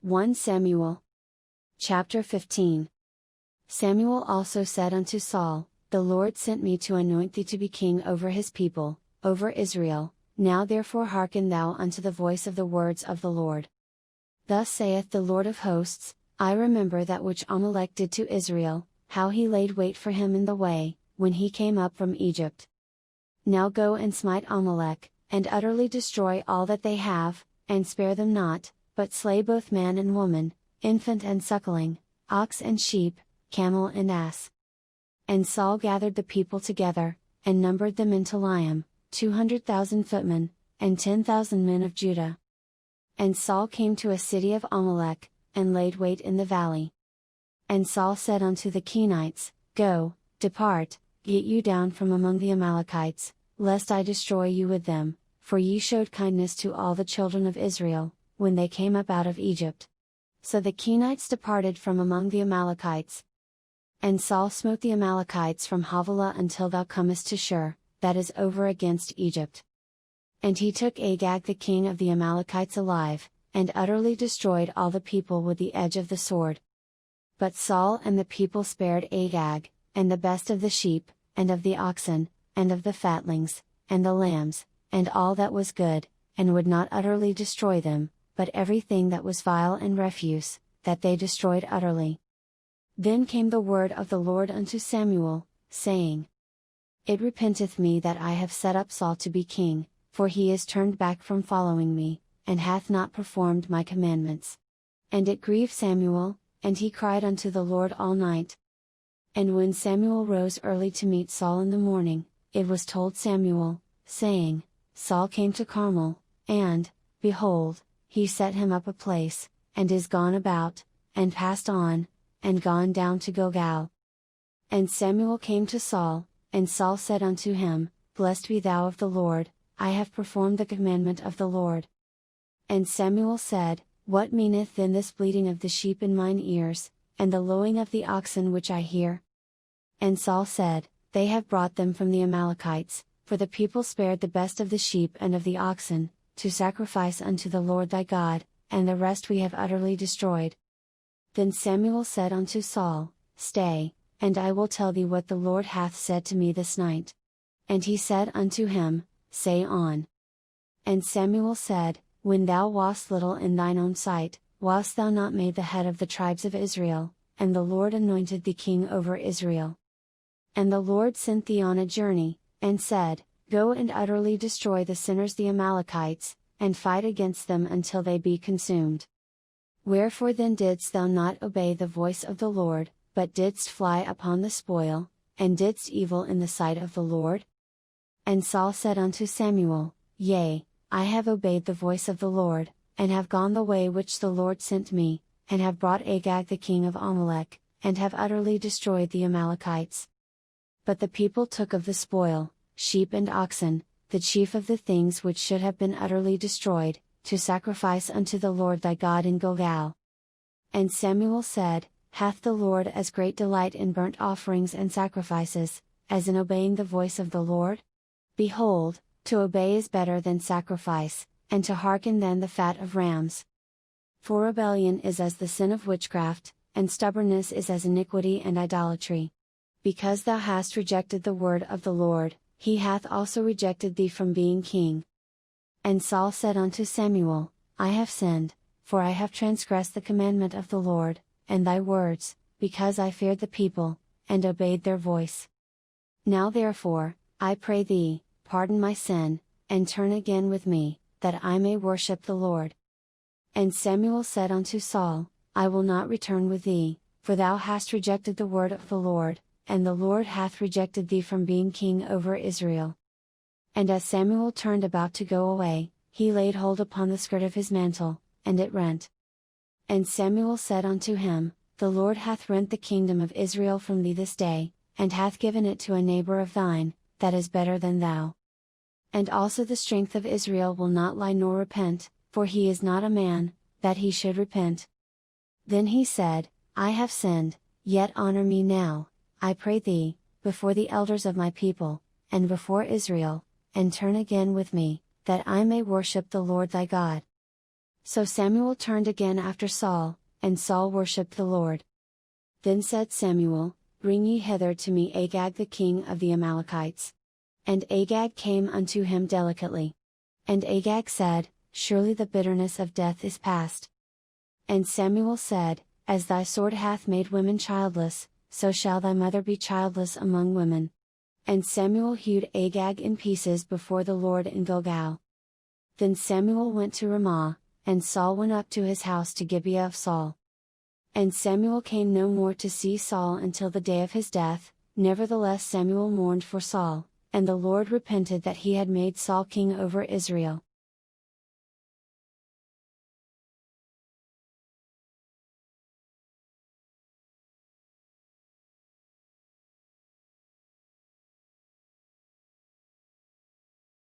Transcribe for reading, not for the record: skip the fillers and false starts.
1 Samuel. Chapter 15. Samuel also said unto Saul, The Lord sent me to anoint thee to be king over his people, over Israel. Now therefore hearken thou unto the voice of the words of the Lord. Thus saith the Lord of hosts, I remember that which Amalek did to Israel, how he laid wait for him in the way, when he came up from Egypt. Now go and smite Amalek, and utterly destroy all that they have, and spare them not, but slay both man and woman, infant and suckling, ox and sheep, camel and ass. And Saul gathered the people together, and numbered them in Telaim, 200,000 footmen, and 10,000 men of Judah. And Saul came to a city of Amalek, and laid wait in the valley. And Saul said unto the Kenites, Go, depart, get you down from among the Amalekites, lest I destroy you with them, for ye showed kindness to all the children of Israel, when they came up out of Egypt. So the Kenites departed from among the Amalekites. And Saul smote the Amalekites from Havilah until thou comest to Shur, that is over against Egypt. And he took Agag the king of the Amalekites alive, and utterly destroyed all the people with the edge of the sword. But Saul and the people spared Agag, and the best of the sheep, and of the oxen, and of the fatlings, and the lambs, and all that was good, and would not utterly destroy them, but everything that was vile and refuse, that they destroyed utterly. Then came the word of the Lord unto Samuel, saying, It repenteth me that I have set up Saul to be king, for he is turned back from following me, and hath not performed my commandments. And it grieved Samuel, and he cried unto the Lord all night. And when Samuel rose early to meet Saul in the morning, it was told Samuel, saying, Saul came to Carmel, and, behold, he set him up a place, and is gone about, and passed on, and gone down to Gilgal. And Samuel came to Saul, and Saul said unto him, Blessed be thou of the Lord, I have performed the commandment of the Lord. And Samuel said, What meaneth then this bleating of the sheep in mine ears, and the lowing of the oxen which I hear? And Saul said, They have brought them from the Amalekites, for the people spared the best of the sheep and of the oxen, to sacrifice unto the Lord thy God, and the rest we have utterly destroyed. Then Samuel said unto Saul, Stay, and I will tell thee what the Lord hath said to me this night. And he said unto him, Say on. And Samuel said, When thou wast little in thine own sight, wast thou not made the head of the tribes of Israel, and the Lord anointed thee king over Israel? And the Lord sent thee on a journey, and said, Go and utterly destroy the sinners the Amalekites, and fight against them until they be consumed. Wherefore then didst thou not obey the voice of the Lord, but didst fly upon the spoil, and didst evil in the sight of the Lord? And Saul said unto Samuel, Yea, I have obeyed the voice of the Lord, and have gone the way which the Lord sent me, and have brought Agag the king of Amalek, and have utterly destroyed the Amalekites. But the people took of the spoil, sheep and oxen, the chief of the things which should have been utterly destroyed, to sacrifice unto the Lord thy God in Gilgal. And Samuel said, Hath the Lord as great delight in burnt offerings and sacrifices, as in obeying the voice of the Lord? Behold, to obey is better than sacrifice, and to hearken than the fat of rams. For rebellion is as the sin of witchcraft, and stubbornness is as iniquity and idolatry. Because thou hast rejected the word of the Lord, he hath also rejected thee from being king. And Saul said unto Samuel, I have sinned, for I have transgressed the commandment of the Lord, and thy words, because I feared the people, and obeyed their voice. Now therefore, I pray thee, pardon my sin, and turn again with me, that I may worship the Lord. And Samuel said unto Saul, I will not return with thee, for thou hast rejected the word of the Lord, and the Lord hath rejected thee from being king over Israel. And as Samuel turned about to go away, he laid hold upon the skirt of his mantle, and it rent. And Samuel said unto him, The Lord hath rent the kingdom of Israel from thee this day, and hath given it to a neighbor of thine, that is better than thou. And also the strength of Israel will not lie nor repent, for he is not a man, that he should repent. Then he said, I have sinned, yet honor me now, I pray thee, before the elders of my people, and before Israel, and turn again with me, that I may worship the Lord thy God. So Samuel turned again after Saul, and Saul worshipped the Lord. Then said Samuel, Bring ye hither to me Agag the king of the Amalekites. And Agag came unto him delicately. And Agag said, Surely the bitterness of death is past. And Samuel said, As thy sword hath made women childless, so shall thy mother be childless among women. And Samuel hewed Agag in pieces before the Lord in Gilgal. Then Samuel went to Ramah, and Saul went up to his house to Gibeah of Saul. And Samuel came no more to see Saul until the day of his death. Nevertheless Samuel mourned for Saul, and the Lord repented that he had made Saul king over Israel.